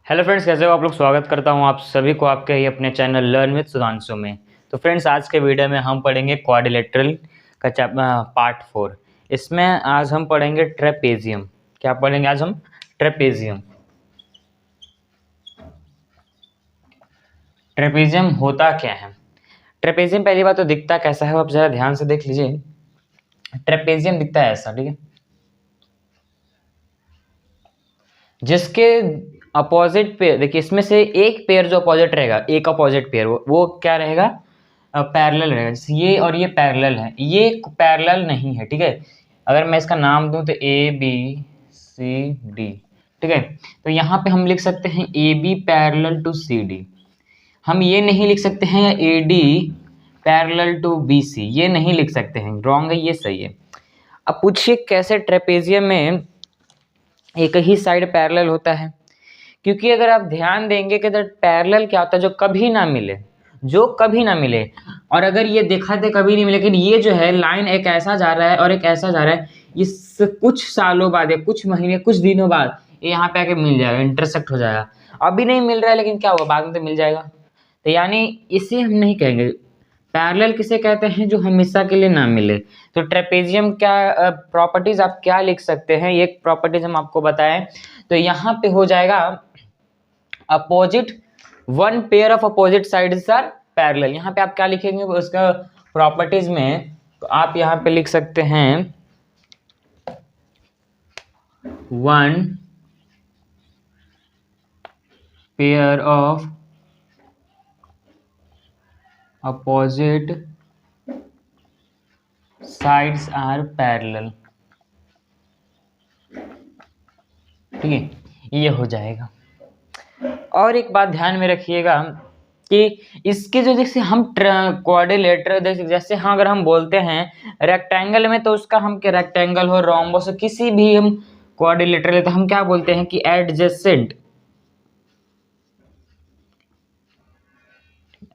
Hello friends, कैसे हो आप लोग। स्वागत करता हूं आप सभी को आपके ही अपने चैनल लर्न विद सुधांशु में। तो फ्रेंड्स, आज के वीडियो में हम पढ़ेंगे क्वाड्रिलेटरल का पार्ट 4। इसमें आज हम पढ़ेंगे ट्रेपेजियम। क्या पढ़ेंगे आज हम? ट्रेपेजियम। ट्रेपेजियम होता क्या है? ट्रेपेजियम पहली बात तो दिखता कैसा है, आप जरा ध्यान से देख लीजिए। ट्रेपेजियम दिखता है ऐसा, ठीक है, जिसके अपोजिट पेयर, देखिए इसमें से एक पेयर जो अपोजिट रहेगा, एक अपोजिट पेयर वो क्या रहेगा? पैरेलल रहेगा। जैसे ये और ये पैरेलल है, ये पैरेलल नहीं है, ठीक है। अगर मैं इसका नाम दूं तो ए बी सी डी, ठीक है। तो यहाँ पे हम लिख सकते हैं A B parallel to C D. हम ये नहीं लिख सकते हैं A D parallel to B C, ये नहीं लिख सकते हैं, रॉन्ग है, ये सही है। अब पूछिए कैसे ट्रेपेजियम में एक ही साइड पैरेलल होता है? क्योंकि अगर आप ध्यान देंगे कि पैरेलल क्या होता है, जो कभी ना मिले, जो कभी ना मिले। और अगर ये देखा थे कभी नहीं मिले, लेकिन ये जो है लाइन एक ऐसा जा रहा है और एक ऐसा जा रहा है, इस कुछ सालों बाद या कुछ महीने कुछ दिनों बाद ये यहाँ पे आके मिल जाएगा, इंटरसेक्ट हो जाएगा। अभी नहीं मिल रहा है, लेकिन क्या होगा, बाद में तो मिल जाएगा। तो यानी इसे हम नहीं कहेंगे पैरेलल। किसे कहते हैं? जो हमेशा के लिए ना मिले। तो ट्रेपेजियम क्या प्रॉपर्टीज आप क्या लिख सकते हैं, ये प्रॉपर्टीज हम आपको बताएं। तो यहाँ पे हो जाएगा opposite, one pair of opposite sides are parallel. यहाँ पे आप क्या लिखेंगे उसका प्रॉपर्टीज में? तो आप यहाँ पे लिख सकते हैं one pair of opposite sides are parallel, ठीक है, ये हो जाएगा। और एक बात ध्यान में रखिएगा कि इसके जो, जैसे हम क्वाड्रिलेटरल, जैसे हाँ अगर हम बोलते हैं रेक्टेंगल में, तो उसका हम क्या, रेक्टेंगल हो, रोम्बस, किसी भी हम क्वाड्रिलेटरल तो हम क्या बोलते हैं कि adjacent,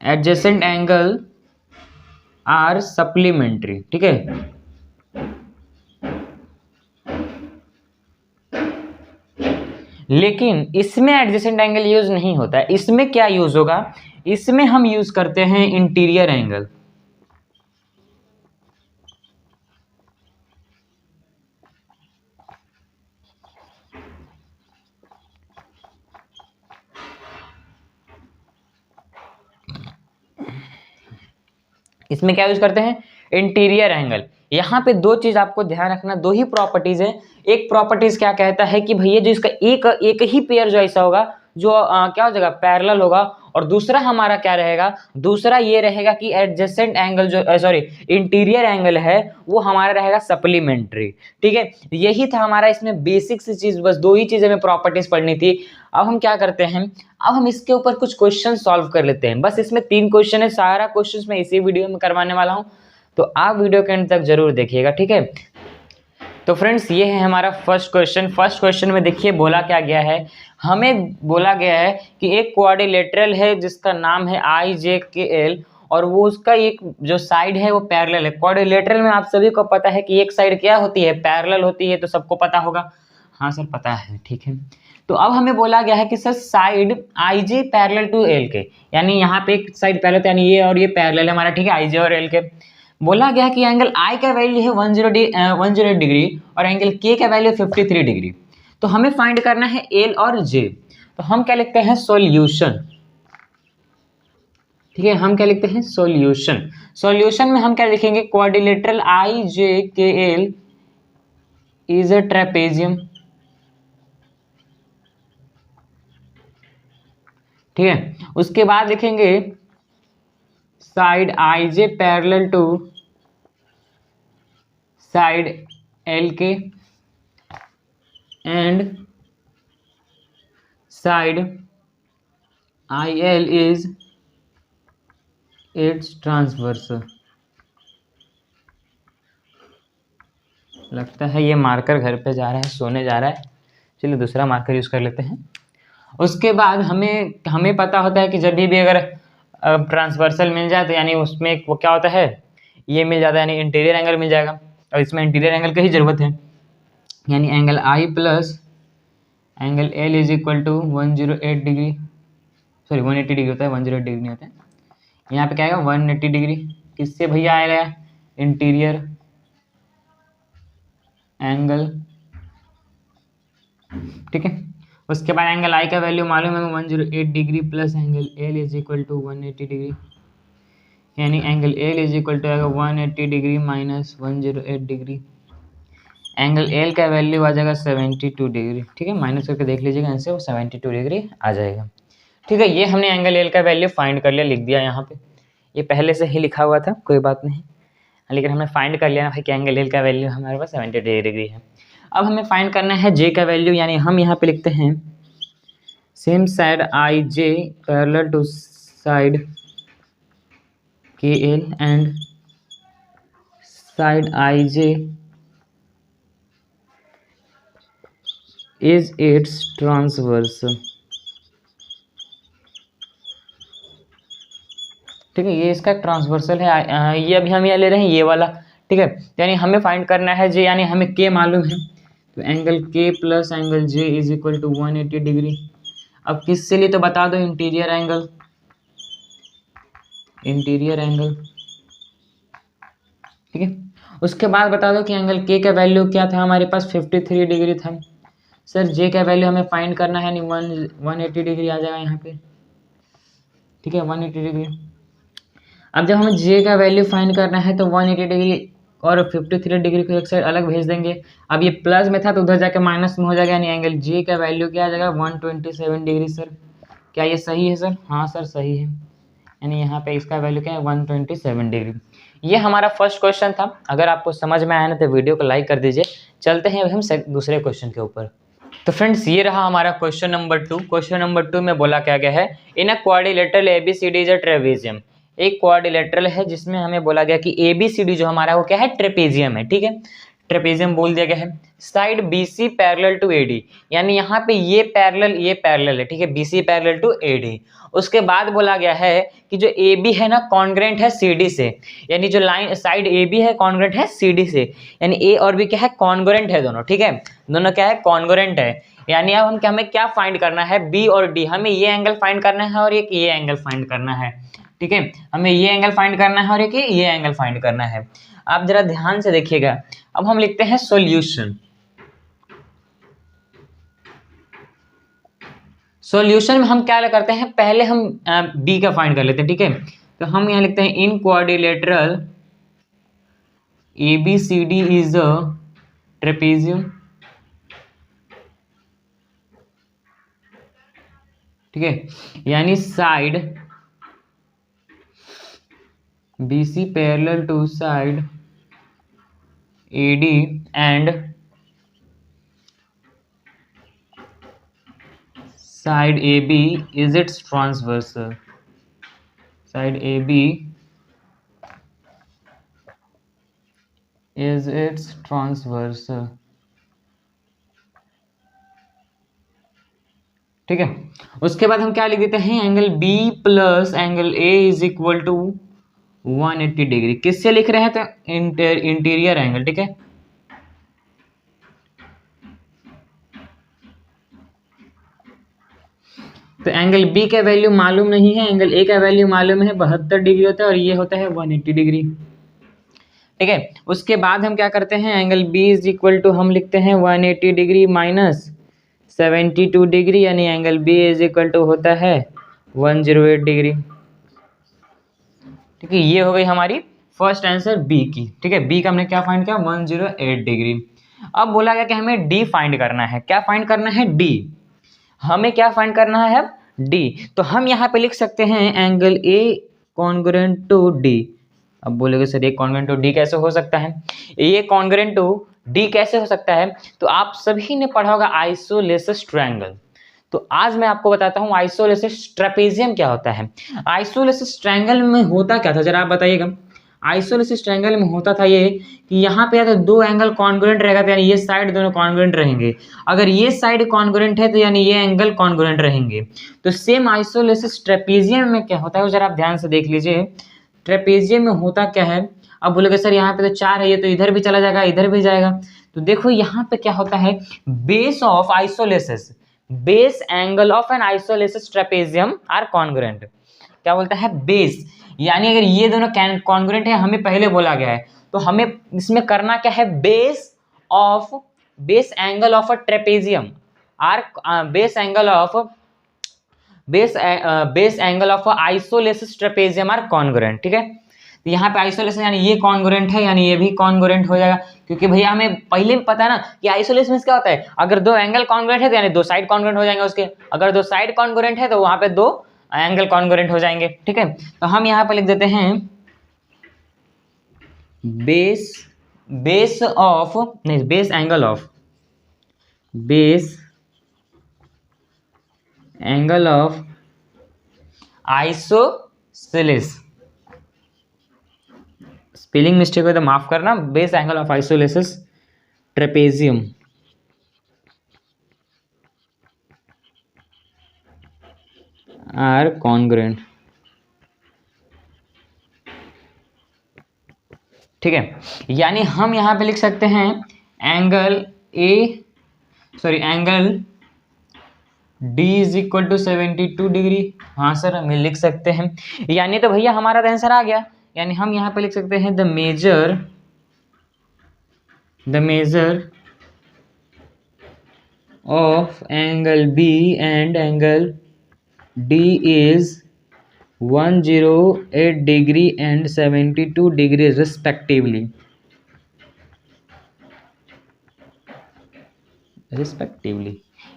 adjacent angle are supplementary, ठीक है। लेकिन इसमें एडजेसेंट एंगल यूज नहीं होता है। इसमें क्या यूज होगा? इसमें हम यूज करते हैं इंटीरियर एंगल। इसमें क्या यूज करते हैं? Interior angle. यहाँ पे दो चीज आपको ध्यान रखना, दो ही प्रॉपर्टीज है। एक प्रॉपर्टीज क्या कहता है कि भैया जो इसका एक ही पेयर जो ऐसा होगा जो क्या हो जाएगा, पैरेलल होगा। और दूसरा हमारा क्या रहेगा? दूसरा ये रहेगा कि एडजेसेंट एंगल जो सॉरी इंटीरियर एंगल है वो हमारा रहेगा सप्लीमेंट्री, ठीक है। यही था हमारा इसमें बेसिक सी चीज, बस दो ही चीजें हमें प्रॉपर्टीज पढ़नी थी। अब हम क्या करते हैं, अब हम इसके ऊपर कुछ क्वेश्चन सॉल्व कर लेते हैं। बस इसमें 3 क्वेश्चन है, सारा क्वेश्चन मैं इसी वीडियो में करवाने वाला हूं, तो आप वीडियो के एंड तक जरूर देखिएगा, ठीक है। तो फ्रेंड्स, ये है हमारा फर्स्ट क्वेश्चन। फर्स्ट क्वेश्चन में देखिए बोला क्या गया है, हमें बोला गया है कि एक क्वाड्रिलेटरल है जिसका नाम है IJKL, और वो उसका एक जो साइड है वो पैरेलल है। क्वाड्रिलेटरल में आप सभी को पता है कि एक साइड क्या होती है, पैरेलल होती है, तो सबको पता होगा। हाँ सर पता है, ठीक है। तो अब हमें बोला गया है कि sir side IG parallel to L के, यानी यहाँ पे एक साइड पैरेलल, यानी ये और ये पैरेलल है हमारा, ठीक है, IG और L के। बोला गया कि एंगल I का वैल्यू है 108 डिग्री और एंगल K का वैल्यू 53 डिग्री। तो हमें फाइंड करना है L और J। तो हम क्या लिखते हैं? सॉल्यूशन, ठीक है। हम क्या लिखते हैं? सॉल्यूशन। सॉल्यूशन में हम क्या लिखेंगे? Quadrilateral IJKL is a trapezium, ठीक है। उसके बाद लिखेंगे side IJ parallel to side LK and side IL is its transverse. लगता है ये मार्कर घर पे जा रहा है, सोने जा रहा है। चलिए दूसरा मार्कर यूज कर लेते हैं। उसके बाद हमें पता होता है कि जब भी अगर ट्रांसवर्सल मिल जाए तो यानी उसमें वो क्या होता है, ये मिल जाता है, यानी इंटीरियर एंगल मिल जाएगा। और इसमें इंटीरियर एंगल की ही जरूरत है, यानी angle I plus angle L is equal to 108 degree, sorry 180 degree होता है, 108 डिग्री नहीं होता है। यहाँ पे क्या आएगा 180 डिग्री, किससे भैया आएगा, इंटीरियर एंगल, ठीक है। उसके बाद एंगल आई का वैल्यू मालूम है 108 degree plus angle L is equal to 180 degree, यानी angle L is equal to आएगा 180 degree minus 108 degree. Angle L का वैल्यू आ जाएगा 72 डिग्री, ठीक है, माइनस करके देख लीजिएगा आंसर, वो 72 डिग्री आ जाएगा, ठीक है। ये हमने एंगल एल का वैल्यू फाइंड कर लिया, लिख दिया यहाँ पे, ये पहले से ही लिखा हुआ था, कोई बात नहीं, लेकिन हमने फाइंड कर लिया ना भाई कि एंगल एल का वैल्यू हमारे पास 72 डिग्री है। अब हमें फाइंड करना है जे का वैल्यू, यानी हम यहाँ पे लिखते हैं same side I J parallel to side K L and side I J is its transversal, ठीक है, ये इसका ट्रांसवर्सल है, ये अभी हम ये ले रहे हैं ये वाला, ठीक है। यानी हमें फाइंड करना है जे, यानी हमें के मालूम है, तो angle K plus angle J is equal to 180 degree. अब किससे लिए तो बता दो, इंटीरियर एंगल, इंटीरियर एंगल, ठीक है। उसके बाद बता दो कि एंगल के का वैल्यू क्या था हमारे पास, 53 डिग्री था। सर जे का वैल्यू हमें फाइंड करना है, नहीं 180 डिग्री आ जाएगा यहाँ पे, ठीक है, 180 डिग्री। अब जब हमें जे का वैल्यू फाइंड करना है तो 180 डिग्री और 53 डिग्री को एक साइड अलग भेज देंगे। अब ये प्लस में था तो उधर जाके माइनस में हो जाएगा, यानी एंगल जे का वैल्यू क्या आ जाएगा 127 डिग्री। सर क्या ये सही है सर? हाँ सर सही है, यानी यहाँ पे इसका वैल्यू क्या है 127 डिग्री। ये हमारा फर्स्ट क्वेश्चन था। अगर आपको समझ में आया ना तो वीडियो को लाइक कर दीजिए। चलते हैं हम दूसरे क्वेश्चन के ऊपर। तो फ्रेंड्स ये रहा हमारा क्वेश्चन नंबर 2। क्वेश्चन नंबर 2 में बोला क्या गया है, in a quadrilateral ABCD is a trapezium. एक क्वाड्रिलेटरल है जिसमें हमें बोला गया कि एबीसीडी जो हमारा वो क्या है, ट्रेपेजियम है, ठीक है, ट्रेपेजियम बोल दिया गया है। Side BC parallel to AD, यानी यहाँ पे ये पैरेलल है, ठीक है, बीसी पैरेलल टू एडी। उसके बाद बोला गया है कि जो ए बी है ना कॉन्ग्रेंट है सी डी से, यानी जो लाइन साइड ए बी है कॉन्ग्रेंट है सी डी से, यानी ए और बी क्या है, कॉन्ग्रेंट है दोनों, ठीक है, दोनों क्या है, कॉन्ग्रेंट है। यानी अब हम हमें क्या फाइंड करना है, बी और डी, हमें ये एंगल फाइंड करना है और एक ये एंगल फाइंड करना है, ठीक है, हमें ये एंगल फाइंड करना है और एक ये एंगल फाइंड करना है। आप जरा ध्यान से देखिएगा। अब हम लिखते हैं सॉल्यूशन। सॉल्यूशन में हम क्या करते हैं, पहले हम बी का फाइंड कर लेते हैं, ठीक है। तो हम यहाँ लिखते हैं in quadrilateral ABCD is a trapezium, ठीक है, यानी side BC parallel to side AD and side AB is its transversal, side AB is its transversal, ठीक है। उसके बाद हम क्या लिख देते हैं, angle B plus angle A is equal to 180 degree. किससे लिख रहे हैं, तो इंटीरियर एंगल, ठीक है, तो एंगल बी का वैल्यू मालूम नहीं है, एंगल ए का वैल्यू मालूम है, 72 डिग्री होता है और ये होता है 180 डिग्री, ठीक है। उसके बाद हम क्या करते हैं, angle B is equal to हम लिखते हैं 180 डिग्री माइनस 72 डिग्री, यानी angle B is equal to होता है 108 डिग्री, ठीक है। ये हो गई हमारी फर्स्ट आंसर बी की, ठीक है, बी का हमने क्या फाइंड किया 108 डिग्री। अब बोला गया कि हमें डी फाइंड करना है। क्या फाइंड करना है, डी, हमें क्या फाइंड करना है, डी। तो हम यहाँ पे लिख सकते हैं angle A congruent to D. अब बोलेगे sir A congruent to D कैसे हो सकता है, ये कॉन्ग्रुएंट टू डी कैसे हो सकता है, तो आप सभी ने पढ़ा होगा आइसोलेसिस ट्रायंगल। तो आज मैं आपको बताता हूँ आइसोलेसिस ट्रेपेजियम क्या होता है। आइसोलेसिस ट्रायंगल में होता क्या था, जरा आप बताइएगा। आइसोलेसिस ट्रायंगल में होता था ये कि यहाँ पे या तो दो एंगल कॉन्ग्रुएंट रहेगा, तो यानी ये साइड दोनों कॉन्ग्रुएंट रहेंगे। अगर ये साइड कॉन्ग्रुएंट है तो यानी ये एंगल कॉन्ग्रुएंट रहेंगे। तो सेम आइसोलेसिस ट्रेपेजियम में क्या होता है वो जरा आप ध्यान से देख लीजिए। ट्रेपेजियम में होता क्या है, अब बोलेगा सर यहाँ पे तो 4 है, ये तो इधर भी चला जाएगा इधर भी जाएगा। तो देखो यहाँ पे क्या होता है, base of isosceles, base angle of an isosceles trapezium are congruent. क्या बोलता है? बेस, यानी अगर ये दोनों कॉन्ग्रुएंट है, हमें पहले बोला गया है, तो हमें इसमें करना क्या है? Base angle of a trapezium are base angle of isosceles trapezium are congruent. ठीक है, तो यहाँ पे आइसोलेशन यानी ये कॉन्ग्रुएंट है, यानी ये भी कॉन्ग्रुएंट हो जाएगा, क्योंकि भैया हमें पहले भी पता है ना कि आइसोलेशन में क्या होता है, अगर दो एंगल कॉन्ग्रुएंट है तो यानी दो साइड कॉन्ग्रुएंट हो जाएंगे उसके, अगर दो साइड कॉन्ग्रुएंट है तो वहां पे दो एंगल कॉन्ग्रुएंट हो जाएंगे। ठीक है, तो हम यहाँ पे लिख देते हैं base angle of isosceles, spelling mistake हो तो माफ करना, base angle of isosceles trapezium are congruent. ठीक है, यानी हम यहां पे लिख सकते हैं angle D is equal to 72 degree. हाँ सर, हम लिख सकते हैं, यानी तो भैया हमारा तो आंसर आ गया, यानी हम यहाँ पे लिख सकते हैं the measure of angle B and angle D is 108 degree and 72 degree respectively.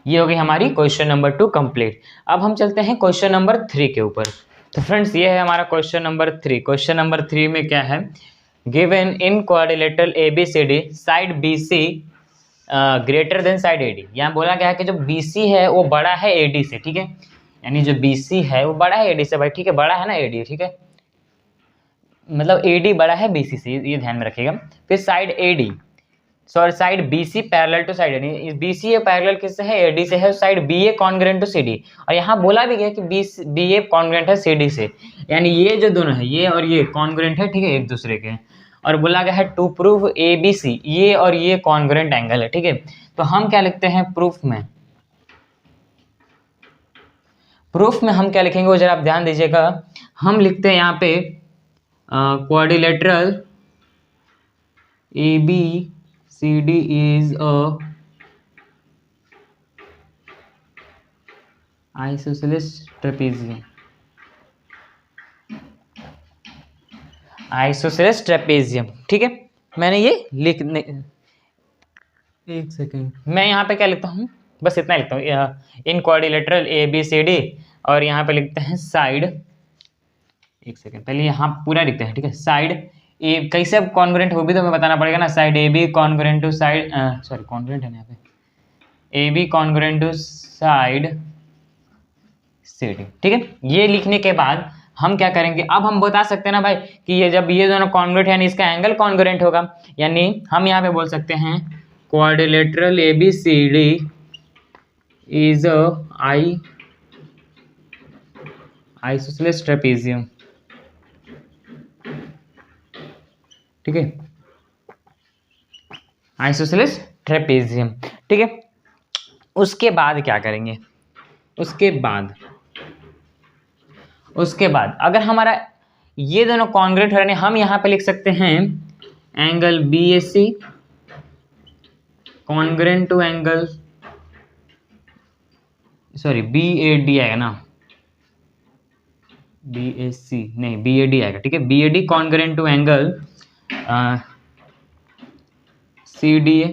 ये हो गई हमारी क्वेश्चन नंबर 2 कंप्लीट। अब हम चलते हैं क्वेश्चन नंबर 3 के ऊपर। तो फ्रेंड्स, ये है हमारा क्वेश्चन नंबर 3। क्वेश्चन नंबर 3 में क्या है? Given in quadrilateral ABCD side BC greater than side AD। यहाँ बोला गया है कि जो BC है वो बड़ा है AD से। ठीक है, यानी जो BC है वो बड़ा है AD से भाई। ठीक है, बड़ा है ना AD। ठीक है, मतलब AD बड़ा है BC से, ये ध्यान में रखिएगा। फिर side BC parallel to side AD। BC parallel किससे है? AD से है। Side BA congruent to CD, और यहाँ बोला भी गया कि BA कॉन्ग्रुएंट है CD से, यानी ये जो दोनों है, ये और ये कॉन्ग्रुएंट है। ठीक है, एक दूसरे के। और बोला गया है टू प्रूव ABC, ये और ये कॉन्ग्रुएंट एंगल है। ठीक है, तो हम क्या लिखते हैं प्रूफ में? हम क्या लिखेंगे वो जरा आप ध्यान दीजिएगा। हम लिखते हैं यहाँ पे quadrilateral ABCD is a isosceles trapezium। ठीक है, मैंने ये एक सेकेंड, मैं यहाँ पे क्या लिखता हूँ, बस इतना लिखता हूँ, इन क्वाड्रिलेटरल ABCD, और यहाँ पे लिखते हैं साइड, एक सेकेंड पहले यहाँ पूरा लिखते हैं। ठीक है, साइड ए कैसे अब कॉन्ग्रुएंट हो भी तो हमें बताना पड़ेगा ना। Side AB congruent to side congruent है ना यहाँ पे, AB congruent to side CD। ठीक है, ये लिखने के बाद हम क्या करेंगे? अब हम बता सकते हैं ना भाई कि ये जब ये दोनों कॉन्ग्रुएंट है यानी इसका एंगल कॉन्ग्रुएंट होगा, यानी हम यहाँ पे बोल सकते हैं quadrilateral ABCD is isosceles trapezium. ठीक है, आइसोसेलेस ट्रेपेजियम। ठीक है, उसके बाद क्या करेंगे? उसके बाद अगर हमारा ये दोनों कॉन्ग्रुएंट है, हम यहाँ पे लिख सकते हैं angle BAC congruent to angle BAD आएगा ना, BAC नहीं BAD आएगा। ठीक है, BAD congruent to angle CDA।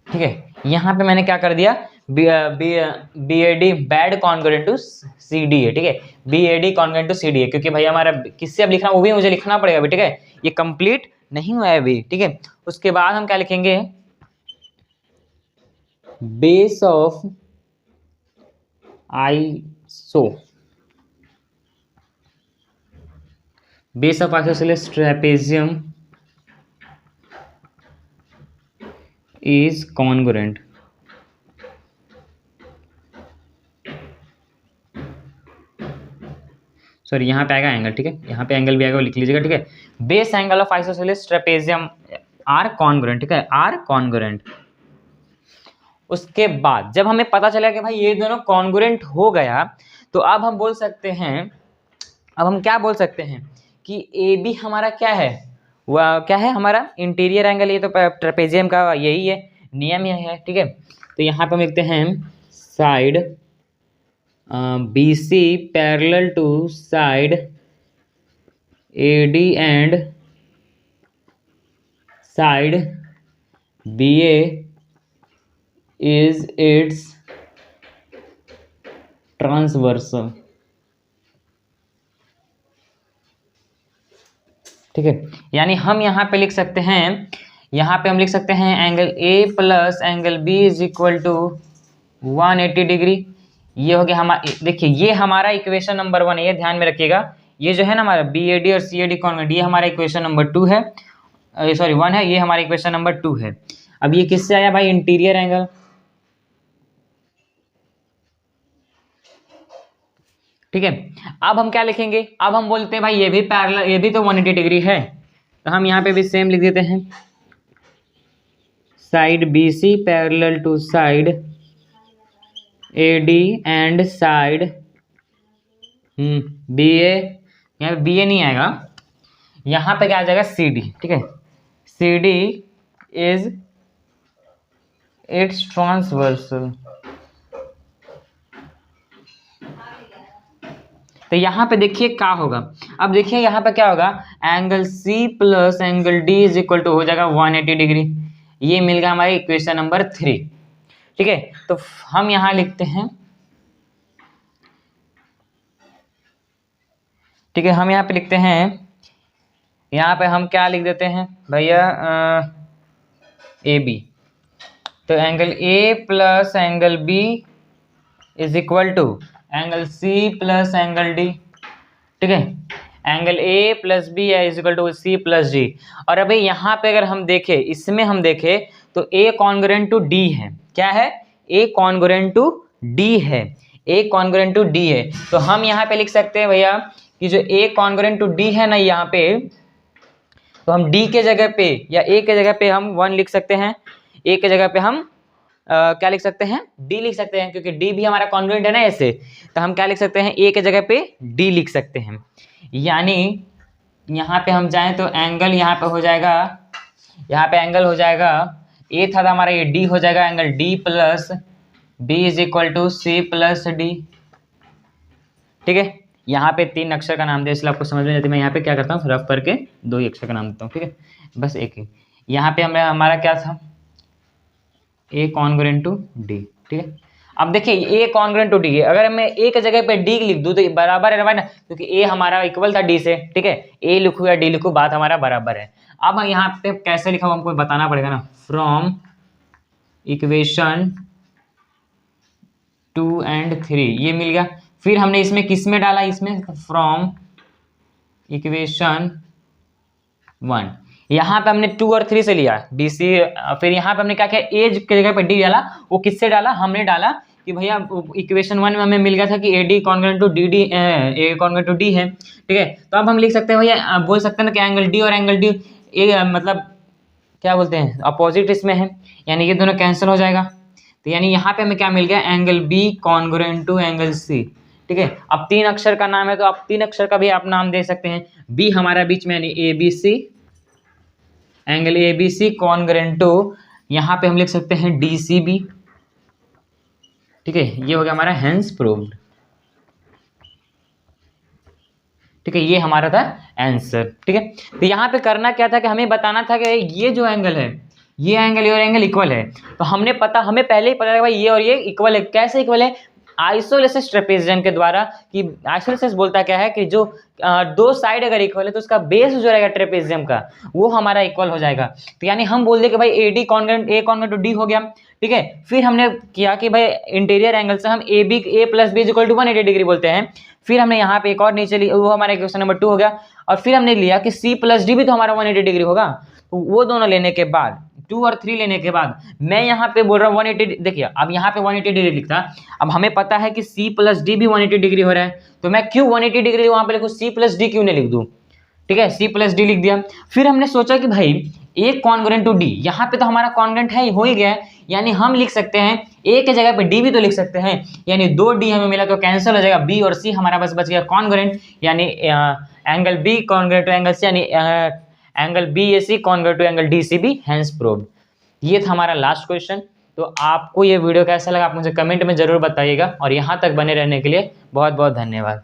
ठीक है, यहाँ पे मैंने क्या कर दिया? BAD bad congruent to CDA। ठीक है, BAD कॉन्ग्रुएंट टू CDA, क्योंकि भाई हमारा किससे अब लिखना वो भी मुझे लिखना पड़ेगा अभी। ठीक है, ये कंप्लीट नहीं हुआ है अभी। ठीक है, उसके बाद हम क्या लिखेंगे? Base of isosceles trapezium is congruent. Sorry, यहाँ पे आएगा एंगल। ठीक है, यहाँ पे एंगल भी आएगा, वो लिख लीजिएगा। ठीक है, base angle of isosceles trapezium are congruent. ठीक है, आर कॉन्ग्रुएंट। उसके बाद जब हमें पता चला कि भाई ये दोनों कॉन्ग्रुएंट हो गया, तो अब हम बोल सकते हैं, अब हम क्या बोल सकते हैं कि ए बी हमारा क्या है, वह क्या है हमारा इंटीरियर एंगल। ये तो ट्रेपेजियम का यही है, नियम यही है, ठीक है। तो यहाँ पे हम लिखते हैं side B C parallel to side A D and side B A is its transversal, ठीक है। यानी हम यहाँ पे लिख सकते हैं, यहाँ पे हम लिख सकते हैं angle A plus angle B is equal to 180 degree. ये हो गया हमारा, देखिए ये हमारा इक्वेशन नंबर 1 है, ये ध्यान में रखिएगा। ये जो है ना हमारा बी ए डी और सी ए डी कॉन्ग्रुएंट, ये हमारा इक्वेशन नंबर 2 है, सॉरी 1 है, ये हमारा इक्वेशन नंबर 2 है। अब ये किससे आया भाई, इंटीरियर एंगल, ठीक है। अब हम क्या लिखेंगे, अब हम बोलते हैं भाई ये भी पैरेलल, ये भी तो 180 डिग्री है, तो हम यहाँ पे भी सेम लिख देते हैं side B C parallel to side A D and side B A, यहाँ पे बी ए नहीं आएगा, यहाँ पे क्या आ जाएगा सी डी, ठीक है। C D is its transversal. तो यहाँ पे देखिए क्या होगा, अब देखिए यहाँ पे क्या होगा, angle C plus angle D is equal to हो जाएगा 180 डिग्री। ये मिल गया हमारे इक्वेशन नंबर 3, ठीक है। तो हम यहाँ लिखते हैं, ठीक है, हम यहाँ पे लिखते हैं, यहाँ पे हम क्या लिख देते हैं भैया, ए बी। तो angle A plus angle B is equal to angle C plus angle D, ठीक है। Angle A plus B is equal to C plus D। और अभी यहाँ पे अगर हम देखें, इसमें हम देखें तो A कॉन्ग्रुएंट टू D है, क्या है, A कॉन्ग्रुएंट टू D है, A कॉन्ग्रुएंट टू D है। तो हम यहाँ पे लिख सकते हैं भैया कि जो A कॉन्ग्रुएंट टू D है ना यहाँ पे, तो हम D के जगह पे या A के जगह पे हम 1 लिख सकते हैं, A के जगह पे हम क्या लिख सकते हैं, D लिख सकते हैं, क्योंकि D भी हमारा कॉन्ग्रुएंट है ना ऐसे। तो हम क्या लिख सकते हैं, A के जगह पे D लिख सकते हैं। यानी यहाँ पे हम जाएं तो एंगल यहाँ पे हो जाएगा, यहाँ पे एंगल हो जाएगा, A था तो हमारा ये D हो जाएगा, angle D plus B is equal to C plus D, ठीक है। यहाँ पे 3 अक्षर का नाम दिया, इसलिए आपको समझ में जाती है। मैं यहाँ पे क्या करता हूँ, रफ करके 2 ही अक्षर का नाम देता हूँ, ठीक है, बस एक ही। यहाँ पे हमारा क्या था, A कॉन्ग्रुएंट टू D, ठीक है। अब देखिए A कॉन्ग्रुएंट टू D है, अगर मैं A के जगह पे D लिख दूँ तो बराबर है ना, क्योंकि A हमारा इक्वल था D से, ठीक है। A लिखूँ या D लिखूँ, बात हमारा बराबर है। अब यहाँ पे कैसे लिखा हुआ हमको बताना पड़ेगा ना, फ्रॉम इक्वेशन 2 and 3, ये मिल गया। फिर हमने इसमें किस में डाला, इसमें फ्रॉम इक्वेशन 1, यहाँ पे हमने 2 और 3 से लिया बी सी। फिर यहाँ पे हमने क्या किया, ए की जगह पे डी डाला, वो किससे डाला, हमने डाला कि भैया इक्वेशन 1 में हमें मिल गया था कि A D congruent to D D, A congruent to D है, ठीक है। तो अब हम लिख सकते हैं भैया, बोल सकते हैं ना कि एंगल डी और एंगल डी ए मतलब क्या बोलते हैं, अपोजिट इसमें है, यानी ये दोनों कैंसिल हो जाएगा। तो यानी यहाँ पे हमें क्या मिल गया, angle B congruent to angle C, ठीक है। अब 3 अक्षर का नाम है तो आप 3 अक्षर का भी आप नाम दे सकते हैं। बी हमारा बीच में यानी A B C, angle A B C congruent to, यहाँ पे हम लिख सकते हैं डी सी बी, ठीक है। ये हो गया हमारा हेंस प्रूव्ड, ठीक है, ये हमारा था आंसर, ठीक है। तो यहाँ पे करना क्या था कि हमें बताना था कि ये जो एंगल है, ये एंगल और एंगल इक्वल है। तो हमें पहले ही पता है भाई ये और ये इक्वल है। कैसे इक्वल है, आइसोलेसिस ट्रेपेजियम के द्वारा। कि आइसोलेसिस बोलता क्या है कि जो 2 साइड अगर इक्वल है तो उसका बेस जो रहेगा ट्रेपेजियम का वो हमारा इक्वल हो जाएगा। तो यानी हम बोल दे कि भाई A D congruent, A congruent to D हो गया, ठीक है। फिर हमने किया कि भाई इंटीरियर एंगल से हम A plus B equal to 180 degree बोलते हैं। फिर हमने यहाँ पे एक और नीचे लिया, वो हमारा क्वेश्चन नंबर 2 हो गया। और फिर हमने लिया कि सी प्लस डी भी तो हमारा 180 डिग्री होगा। तो वो दोनों लेने के बाद 2 और 3 लेने के बाद मैं यहाँ पे बोल रहा हूँ 180। देखिए अब यहाँ पे 180 डिग्री लिखता, अब हमें पता है कि C प्लस डी भी 180 डिग्री हो रहा है, तो मैं क्यों 180 डिग्री वहाँ पे लिखूँ, C प्लस डी क्यों नहीं लिख दूँ, ठीक है। C प्लस डी लिख दिया। फिर हमने सोचा कि भाई ए कॉन्ग्रुएंट टू डी, यहाँ पे तो हमारा कॉन्ग्रुएंट है, हो ही गया है, यानी हम लिख सकते हैं ए के जगह पे डी भी तो लिख सकते हैं, यानी 2D हमें मिला तो कैंसिल हो जाएगा, बी और सी हमारा बस बच गया कॉन्ग्रुएंट, यानी angle B congruent to angle C, यानी angle B A C congruent to angle D C B, hence proved. ये था हमारा लास्ट क्वेश्चन। तो आपको ये वीडियो कैसा लगा आप मुझे कमेंट में जरूर बताइएगा, और यहाँ तक बने रहने के लिए बहुत बहुत धन्यवाद।